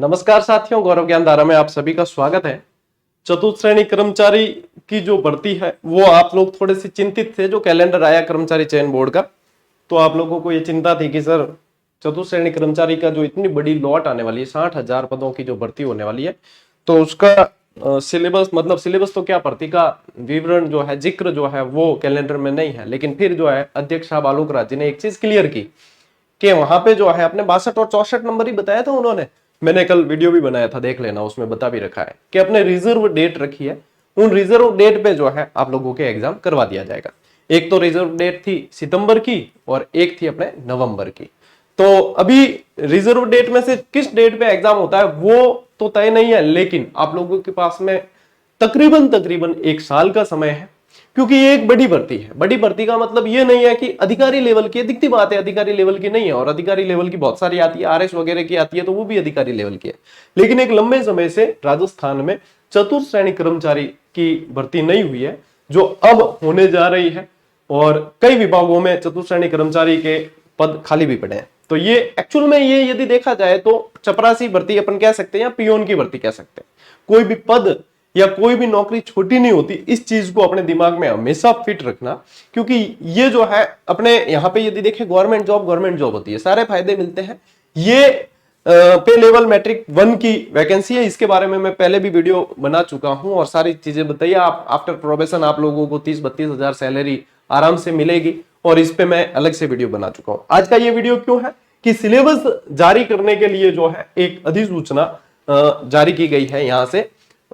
नमस्कार साथियों, गौरव ज्ञान धारा में आप सभी का स्वागत है। चतुर्थ श्रेणी कर्मचारी की जो भर्ती है वो आप लोग थोड़े से चिंतित थे। जो कैलेंडर आया कर्मचारी चयन बोर्ड का, तो आप लोगों को ये चिंता थी कि सर चतुर्थ श्रेणी कर्मचारी का जो इतनी बड़ी लॉट आने वाली है, 60,000 पदों की जो भर्ती होने वाली है, तो उसका सिलेबस मतलब सिलेबस तो क्या, भर्ती का विवरण जो है, जिक्र जो है वो कैलेंडर में नहीं है। लेकिन फिर जो है अध्यक्ष साहब आलोक राज जी ने एक चीज क्लियर की कि वहां पे जो है अपने 62 और 64 नंबर ही बताया था उन्होंने। मैंने कल वीडियो भी बनाया था, देख लेना, उसमें बता भी रखा है कि अपने रिजर्व डेट रखी है, उन रिजर्व डेट पे जो है आप लोगों के एग्जाम करवा दिया जाएगा। एक तो रिजर्व डेट थी सितंबर की और एक थी अपने नवंबर की। तो अभी रिजर्व डेट में से किस डेट पे एग्जाम होता है वो तो तय नहीं है, लेकिन आप लोगों के पास में तकरीबन एक साल का समय है, क्योंकि ये एक बड़ी भर्ती है। बड़ी भर्ती का मतलब ये नहीं है कि अधिकारी लेवल की है, दिखती बात है अधिकारी लेवल की नहीं है, और अधिकारी लेवल की बहुत सारी आती है, आरएस वगैरह की आती है, तो वो भी अधिकारी लेवल की है। लेकिन एक लंबे समय से राजस्थान में चतुर्थ श्रेणी कर्मचारी की भर्ती नहीं हुई है, जो अब होने जा रही है, और कई विभागों में चतुर्थ श्रेणी कर्मचारी के पद खाली भी पड़े हैं। तो ये एक्चुअल में ये यदि देखा जाए तो चपरासी भर्ती अपन कह सकते हैं या पियोन की भर्ती कह सकते हैं। कोई भी पद या कोई भी नौकरी छोटी नहीं होती, इस चीज को अपने दिमाग में हमेशा फिट रखना। क्योंकि ये जो है अपने यहाँ पे यदि देखें, गवर्नमेंट जॉब होती है, सारे फायदे मिलते हैं। ये पे लेवल मैट्रिक 1 की वैकेंसी है, इसके बारे में मैं पहले भी वीडियो बना चुका हूं और सारी चीजें बताइए। आप आफ्टर प्रोबेशन आप लोगों को 30-32 हजार सैलरी आराम से मिलेगी, और इस पे मैं अलग से वीडियो बना चुका हूं। आज का ये वीडियो क्यों है कि सिलेबस जारी करने के लिए जो है एक अधिसूचना जारी की गई है यहां से,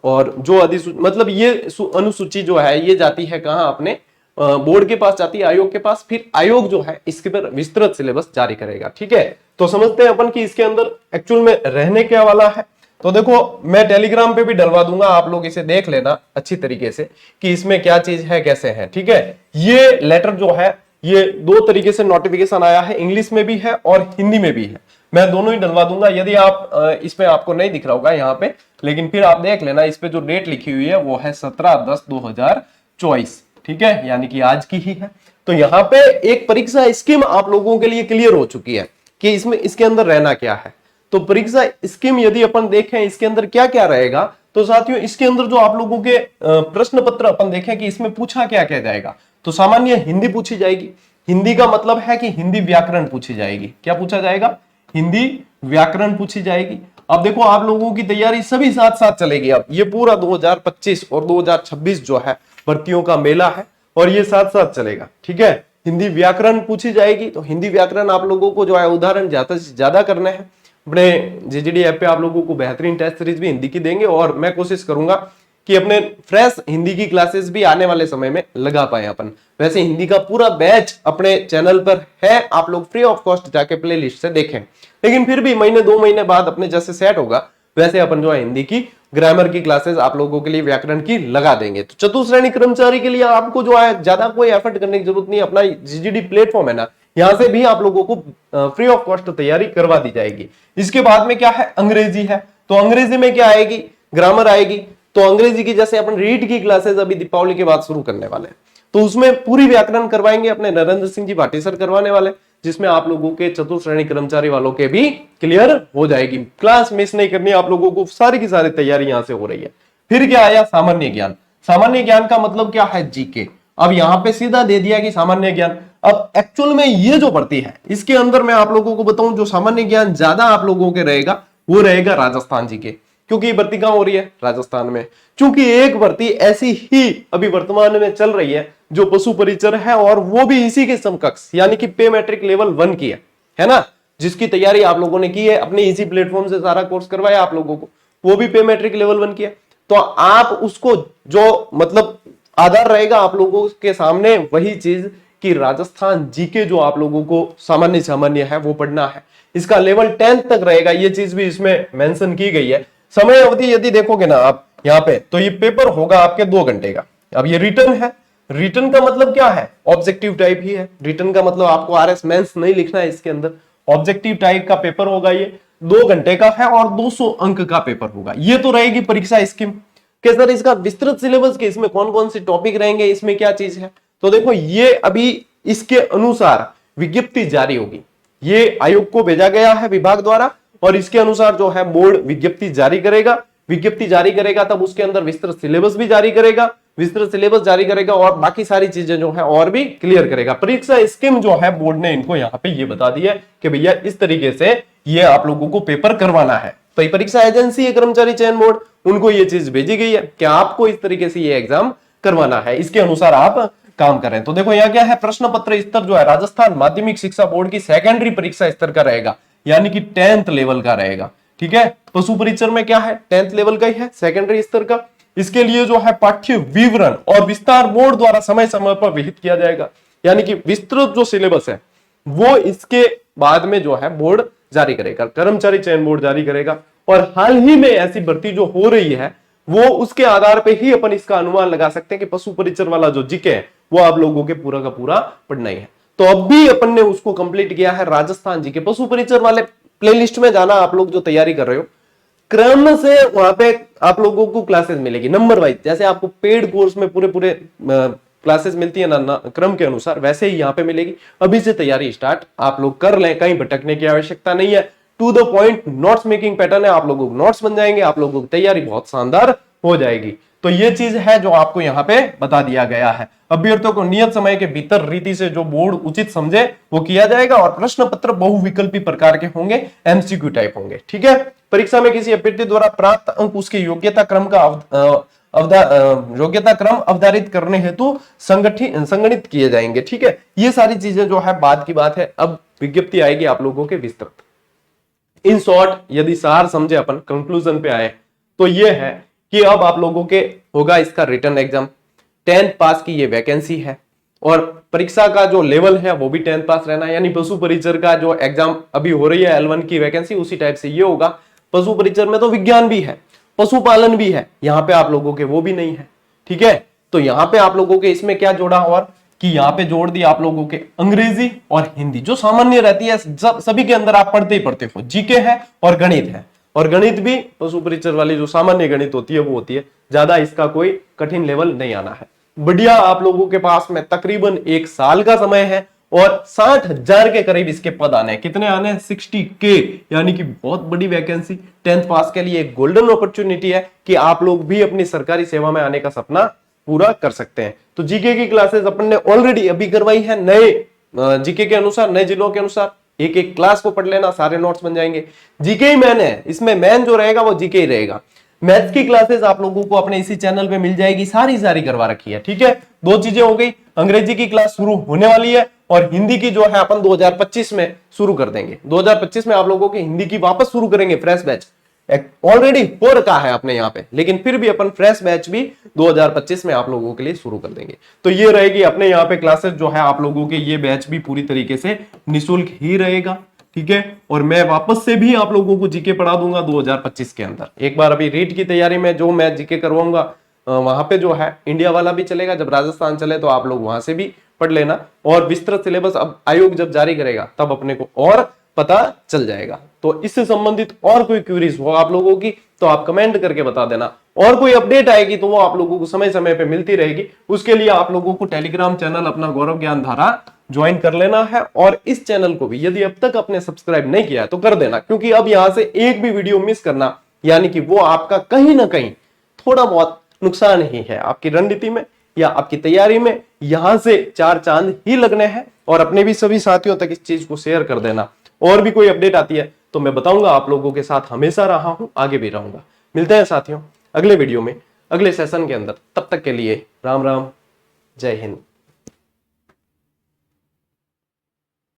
और जो मतलब ये अनुसूची जो है ये जाती है कहां, अपने बोर्ड के पास जाती है, आयोग के पास। फिर आयोग जो है इसके पर विस्तृत सिलेबस जारी करेगा। ठीक है, तो समझते हैं अपन कि इसके अंदर एक्चुअल में रहने क्या वाला है। तो देखो, मैं टेलीग्राम पे भी डलवा दूंगा, आप लोग इसे देख लेना अच्छी तरीके से कि इसमें क्या चीज है, कैसे है। ठीक है, ये लेटर जो है ये 2 तरीके से नोटिफिकेशन आया है, इंग्लिश में भी है और हिंदी में भी है। मैं दोनों ही डलवा दूंगा। यदि आप इसमें आपको नहीं दिख रहा होगा यहाँ पे, लेकिन फिर आप देख लेना, इस पे जो डेट लिखी हुई है वो है 17/10/2024। ठीक है, यानी कि आज की ही है। तो यहाँ पे एक परीक्षा स्कीम आप लोगों के लिए क्लियर हो चुकी है कि इसमें इसके अंदर रहना क्या है। तो परीक्षा स्कीम यदि अपन देखें इसके अंदर क्या क्या रहेगा, तो साथियों इसके अंदर जो आप लोगों के प्रश्न पत्र अपन देखें कि इसमें पूछा क्या क्या जाएगा। तो सामान्य हिंदी पूछी जाएगी। हिंदी का मतलब है कि हिंदी व्याकरण पूछी जाएगी। क्या पूछा जाएगा? हिंदी व्याकरण पूछी जाएगी। अब देखो, आप लोगों की तैयारी सभी साथ साथ चलेगी। अब ये पूरा 2025 और 2026 जो है भर्तियों का मेला है, और ये साथ साथ चलेगा। ठीक है, हिंदी व्याकरण पूछी जाएगी। तो हिंदी व्याकरण आप लोगों को जो है उदाहरण ज्यादा से ज्यादा करने हैं। अपने जीजीडी ऐप पे आप लोगों को बेहतरीन टेस्ट सीरीज भी हिंदी की देंगे, और मैं कोशिश करूंगा कि अपने फ्रेश हिंदी की क्लासेस भी आने वाले समय में लगा पाए अपन। वैसे हिंदी का पूरा बैच अपने चैनल पर है, आप लोग फ्री ऑफ कॉस्ट जाके प्ले लिस्ट से देखें। लेकिन फिर भी महीने 2 महीने बाद अपने जैसे सेट होगा वैसे अपन जो है हिंदी की ग्रामर की क्लासेस आप लोगों के लिए, व्याकरण की लगा देंगे। तो चतुर्थ श्रेणी कर्मचारी के लिए आपको जो है ज्यादा कोई एफर्ट करने की जरूरत नहीं। अपना जीजीडी प्लेटफॉर्म है ना, यहां से भी आप लोगों को फ्री ऑफ कॉस्ट तैयारी करवा दी जाएगी। इसके बाद में क्या है, अंग्रेजी है। तो अंग्रेजी में क्या आएगी? ग्रामर आएगी। तो अंग्रेजी की जैसे अपन रीड की क्लासेस अभी दीपावली के बाद शुरू करने वाले हैं, तो उसमें पूरी व्याकरण करवाएंगे अपने नरेंद्र सिंह जी भाटी सर करवाने वाले, जिसमें आप लोगों के चतुर्थ श्रेणी कर्मचारी वालों के भी क्लियर हो जाएगी। क्लास मिस नहीं करनी आप लोगों को, सारी की सारी तैयारी यहां से हो रही है। फिर क्या आया? सामान्य ज्ञान। सामान्य ज्ञान का मतलब क्या है? जीके। अब यहां पे सीधा दे दिया कि सामान्य ज्ञान। अब एक्चुअल में ये जो भर्ती है इसके अंदर मैं आप लोगों को बताऊं, जो सामान्य ज्ञान ज्यादा आप लोगों के रहेगा वो रहेगा राजस्थान जी के। क्योंकि ये भर्ती कहां हो रही है? राजस्थान में। क्योंकि एक भर्ती ऐसी ही अभी वर्तमान में चल रही है जो पशु परिचर है, और वो भी इसी के समकक्ष, यानी कि पे मैट्रिक लेवल 1 की है ना, जिसकी तैयारी आप लोगों ने की है अपने इसी प्लेटफॉर्म से, सारा कोर्स करवाया आप लोगों को, वो भी पे मैट्रिक लेवल 1 की है। तो आप उसको जो मतलब आधार रहेगा आप लोगों के सामने वही चीज कि राजस्थान जीके जो आप लोगों को सामान्य है वो पढ़ना है। इसका लेवल 10 तक रहेगा, ये चीज भी इसमें मेंशन की गई है। समय अवधि यदि देखोगे ना आप यहाँ पे, तो ये पेपर होगा आपके 2 घंटे का। अब ये रिटर्न है। रिटर्न का मतलब क्या है? ऑब्जेक्टिव टाइप ही है। रिटर्न का मतलब आपको आरएस मेंस नहीं लिखना है इसके अंदर, ऑब्जेक्टिव टाइप का पेपर होगा। ये 2 घंटे का है और 200 अंक का पेपर होगा। ये तो रहेगी परीक्षा स्कीम के सर, इसका विस्तृत सिलेबस के इसमें कौन कौन से टॉपिक रहेंगे, इसमें क्या चीज है। तो देखो, ये अभी इसके अनुसार विज्ञप्ति जारी होगी, ये आयोग को भेजा गया है विभाग द्वारा, और इसके अनुसार जो है बोर्ड विज्ञप्ति जारी करेगा। विज्ञप्ति जारी करेगा तब उसके अंदर विस्तृत सिलेबस भी जारी करेगा, विस्तृत सिलेबस जारी करेगा और बाकी सारी चीजें जो है और भी क्लियर करेगा। परीक्षा स्कीम जो है बोर्ड ने इनको यहाँ पे ये बता दिया कि भैया इस तरीके से ये आप लोगों को पेपर करवाना है। तो परीक्षा एजेंसी है कर्मचारी चयन बोर्ड, उनको ये चीज भेजी गई है कि आपको इस तरीके से ये एग्जाम करवाना है, इसके अनुसार आप काम करें। तो देखो यहाँ क्या है, प्रश्न पत्र स्तर जो है राजस्थान माध्यमिक शिक्षा बोर्ड की सेकेंडरी परीक्षा स्तर का रहेगा, यानी कि 10th लेवल का रहेगा। ठीक है, पशु परीक्षण में क्या है 10th लेवल का ही है, सेकेंडरी स्तर का। इसके लिए जो है पाठ्य विवरण और विस्तार बोर्ड द्वारा समय समय पर विहित किया जाएगा, यानी कि विस्तृत जो सिलेबस है वो इसके बाद में जो है बोर्ड जारी करेगा, कर्मचारी चयन बोर्ड जारी करेगा। और हाल ही में ऐसी भर्ती जो हो रही है वो उसके आधार पे ही अपन इसका अनुमान लगा सकते हैं कि पशु परीक्षण वाला जो जीके है वो आप लोगों के पूरा का पूरा पढ़ना ही है। तो अब भी अपन ने उसको कंप्लीट किया है राजस्थान जीके। पशु परीक्षण वाले प्लेलिस्ट में जाना, आप लोग जो तैयारी कर रहे हो क्रम से वहां पे आप लोगों को क्लासेस मिलेगी नंबर वाइज, जैसे आपको पेड कोर्स में पूरे क्लासेस मिलती है ना क्रम के अनुसार, वैसे ही यहाँ पे मिलेगी। अभी से तैयारी स्टार्ट आप लोग कर लें, कहीं भटकने की आवश्यकता नहीं है। To the point notes making pattern है, आप लोगों को नोट्स बन जाएंगे, आप लोगों की तैयारी बहुत शानदार हो जाएगी। तो ये चीज है जो आपको यहाँ पे बता दिया गया है। अभ्यर्थियों को नियत समय के भीतर रीति से जो बोर्ड उचित समझे वो किया जाएगा और प्रश्न पत्र बहुविकल्पी प्रकार के होंगे, एमसीक्यू टाइप होंगे। ठीक है, परीक्षा में किसी अभ्यर्थी द्वारा प्राप्त अंक उसके योग्यता क्रम अवधारित करने हेतु संगठित किए जाएंगे। ठीक है, ये सारी चीजें जो है बाद की बात है, अब विज्ञप्ति आएगी आप लोगों के विस्तृत। इन शॉर्ट यदि सार समझे अपन कंक्लूजन पे आए तो ये है कि अब आप लोगों के होगा इसका रिटन एग्जाम, 10th पास की ये वैकेंसी है और परीक्षा का जो लेवल है वो भी 10th पास रहना है। यानी पशु परिचर का जो एग्जाम अभी हो रही है L1 की वैकेंसी, उसी टाइप से ये होगा। पशु परिचर में तो विज्ञान भी है, पशुपालन भी है, यहाँ पे आप लोगों के वो भी नहीं है। ठीक है, तो यहाँ पे आप लोगों के इसमें क्या जोड़ा और कि यहाँ पे जोड़ दिया आप लोगों के अंग्रेजी और हिंदी, जो सामान्य रहती है सभी के अंदर आप पढ़ते ही पढ़ते हो। जीके है और गणित है, और गणित भी पशु परिचर वाली जो सामान्य गणित होती है वो होती है, ज्यादा इसका कोई कठिन लेवल नहीं आना है। बढ़िया, आप लोगों के पास में तकरीबन 1 साल का समय है और 60,000 के करीब इसके पद आने हैं। कितने आने हैं? 60K, यानी कि बहुत बड़ी वैकेंसी। 10th पास के लिए एक गोल्डन अपॉर्चुनिटी है कि आप लोग भी अपनी सरकारी सेवा में आने का सपना पूरा कर सकते हैं। तो जीके की क्लासेस अपन ने ऑलरेडी अभी करवाई है, नए जीके के अनुसार, नए जिलों के अनुसार। एक एक क्लास को पढ़ लेना, सारे नोट्स बन जाएंगे। जीके ही मैन है, इसमें मैन जो रहेगा वो जीके ही रहेगा। मैथ्स की क्लासेस आप लोगों को अपने इसी चैनल पे मिल जाएगी, सारी करवा रखी है। ठीक है, 2 चीजें हो गई, अंग्रेजी की क्लास शुरू होने वाली है और हिंदी की जो है अपन 2025 में शुरू कर देंगे। 2025 में आप लोगों की हिंदी की वापस शुरू करेंगे, फ्रेश बैच ऑलरेडी हो रखा है अपने यहाँ पे, लेकिन फिर भी अपन फ्रेश बैच भी 2025 में आप लोगों के लिए शुरू कर देंगे। तो ये रहेगी अपने यहाँ पे क्लासेस जो है आप लोगों के, ये बैच भी पूरी तरीके से निःशुल्क ही रहेगा। ठीक है, और मैं वापस से भी आप लोगों को जीके पढ़ा दूंगा 2025 के अंदर। एक बार अभी रीट की तैयारी में जो मैं जीके करवाऊंगा वहां पे जो है इंडिया वाला भी चलेगा, जब राजस्थान चले तो आप लोग वहां से भी पढ़ लेना। और विस्तृत सिलेबस अब आयोग जब जारी करेगा तब अपने को और पता चल जाएगा। तो इससे संबंधित और कोई क्वेरीज हो आप लोगों की तो आप कमेंट करके बता देना, और कोई अपडेट आएगी तो वो आप लोगों को समय समय पे मिलती रहेगी। उसके लिए आप लोगों को टेलीग्राम चैनल अपना गौरव ज्ञान धारा ज्वाइन कर लेना है, और इस चैनल को भी यदि अब तक आपने सब्सक्राइब नहीं किया है तो कर देना, क्योंकि अब यहां से एक भी वीडियो मिस करना यानी कि वो आपका कहीं ना कहीं थोड़ा बहुत नुकसान ही है आपकी रणनीति में या आपकी तैयारी में। यहां से 4 चांद ही लगने हैं, और अपने भी सभी साथियों तक इस चीज को शेयर कर देना। और भी कोई अपडेट आती है तो मैं बताऊंगा, आप लोगों के साथ हमेशा रहा हूं, आगे भी रहूंगा। मिलते हैं साथियों अगले वीडियो में, अगले सेशन के अंदर। तब तक के लिए राम राम, जय हिंद।